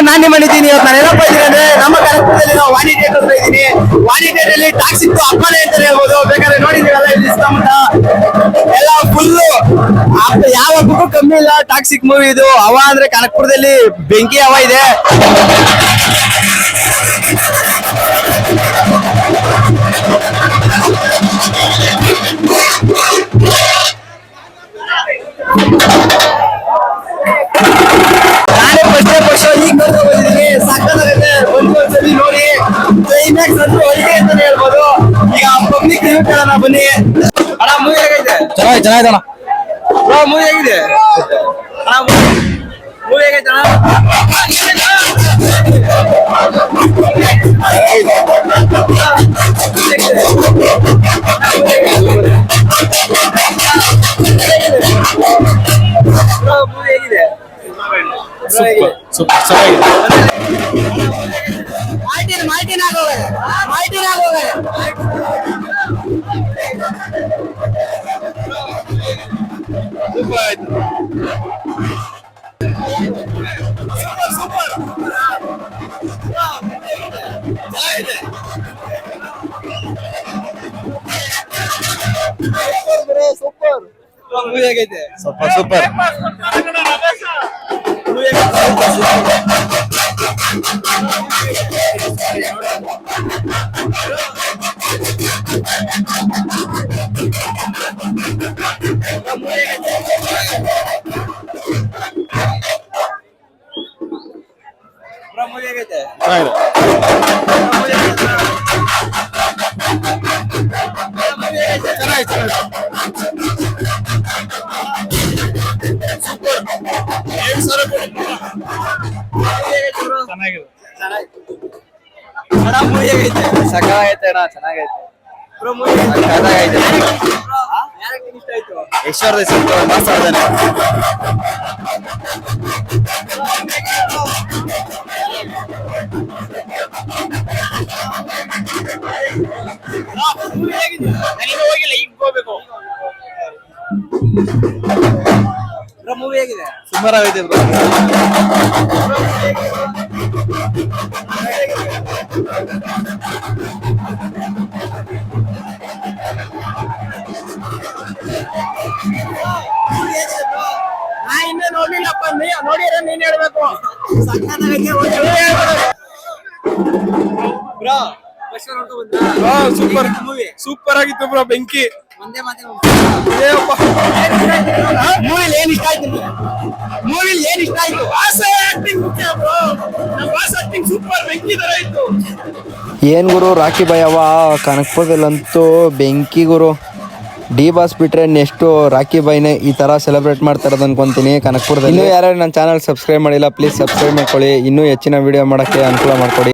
ನಾನ್ ನಿಮ್ಮ ಇದ್ದೀನಿ. ಇವತ್ತು ನಾನು ಏನಪ್ಪ ಇದ್ದೀನಿ ಅಂದ್ರೆ ನಮ್ಮ ಕನಕಪುರದಲ್ಲಿ ನಾವು ವಾಣಿ ಥಿಯೇಟರ್ ಇದ್ದೀನಿ. ವಾಣಿ ಥಿಯೇಟರ್ ಅಲ್ಲಿ ಟಾಕ್ಸಿಕ್ ಅಪ್ಪನೇ ಅಂತಾನೆ ಹೇಳ್ಬೋದು. ಬೇಕಾದ್ರೆ ನೋಡಿದೀವಲ್ಲ ಇಲ್ಲಿ ಸುತ್ತಮುತ್ತ ಎಲ್ಲ ಫುಲ್ಲು ಯಾವ ಹಬ್ಬಕ್ಕೂ ಕಮ್ಮಿ ಇಲ್ಲ. ಟಾಕ್ಸಿಕ್ ಮೂವಿ ಇದು. ಹವ ಅಂದ್ರೆ ಕನಕಪುರದಲ್ಲಿ ಬೆಂಕಿ ಹವ ಇದೆ. ನಾನೇ ಫಸ್ಟ್ ಈಗ ಬಂದಿದ್ದೀನಿ. ಸಾಕಾಗುತ್ತೆ. ಒಂದ್ಸಲಿ ನೋಡಿ ಕ್ಲೈಮ್ಯಾಕ್ಸ್ ಅಂತೂ ಹೊಲಿಗೆ ಅಂತಾನೆ ಹೇಳ್ಬೋದು. ಈಗ ಪಬ್ಲಿಕ್ ರಿವ್ಯೂ ಕೇಳೋಣ ಬನ್ನಿ. ಅಣ್ಣ ಮೂವಿ ಹೇಗೈತೆ? ಚೆನ್ನಾಗಿದೆ ಅಣ್ಣ. ಮೂವಿ ಹೇಗಿದೆ ಅಣ್ಣ? ಮೂವಿ ಹೇಗೈತೆ ಅಣ್ಣ? ಮೂವಿ ಹೇಗಿದೆ? ಸೂಪರ್ ಚೆನ್ನಾಗಿದೆ. ಸೂಪರ್ ಮೂವಿ ಹೇಗೈತೆ? Super super. ಸಕಾಗೈತೆ ಅಣ್ಣ, ಚೆನ್ನಾಗೈತೆ. ಯಶ್ವರ್ಧ ಸ್ವಲ್ಪ ಮಾತಾಡ್ತಾನೆ. ಹೋಗಿಲ್ಲ, ಈಗ ಹೋಗ್ಬೇಕು. ಮೂವಿ ಹೇಗಿದೆ? ಸುಮಾರಾಗೈತೆ ಬ್ರೋ. ಇನ್ನ ನೋಡ್ಲಿಲ್ಲಪ್ಪ. ನೋಡಿದ್ರೆ ನೀನ್ ಹೇಳ್ಬೇಕು. ಸೂಪರ್ ಮೂವಿ, ಸೂಪರ್ ಆಗಿತ್ತು ಬ್ರೋ. ಬೆಂಕಿ. ಒಂದೇ ಮಾತಿನ ಮೂವಿಲಿ ಏನ್ ಇಷ್ಟ ಆಯ್ತು? ಮೂವಿಲಿ ಏನ್ ಇಷ್ಟ ಆಯ್ತು? ಸೂಪರ್ ಬೆಂಕಿ ತರ ಇತ್ತು. ಏನ್ ಗುರು ರಾಖಿ ಬಾಯ್ ಅವ ಕನಕಪುರದಲ್ಲಂತೂ ಬೆಂಕಿ ಗುರು. ಡಿ ಬಾಸ್ ಬಿಟ್ರೆ ನೆಕ್ಸ್ಟ್ ರಾಖಿ ಬಾಯ್ನೇ ಈ ತರ ಸೆಲೆಬ್ರೇಟ್ ಮಾಡ್ತಾರದು ಅನ್ಕೊಂತೀನಿ ಕನಕಪುರದಲ್ಲಿ. ಇನ್ನೂ ಯಾರ್ಯಾರು ನನ್ನ ಚಾನಲ್ ಸಬ್ಸ್ಕ್ರೈಬ್ ಮಾಡಿಲ್ಲ ಪ್ಲೀಸ್ ಸಬ್ಸ್ಕ್ರೈಬ್ ಮಾಡ್ಕೊಳ್ಳಿ. ಇನ್ನೂ ಹೆಚ್ಚಿನ ವಿಡಿಯೋ ಮಾಡೋಕ್ಕೆ ಅನುಕೂಲ ಮಾಡ್ಕೊಡಿ.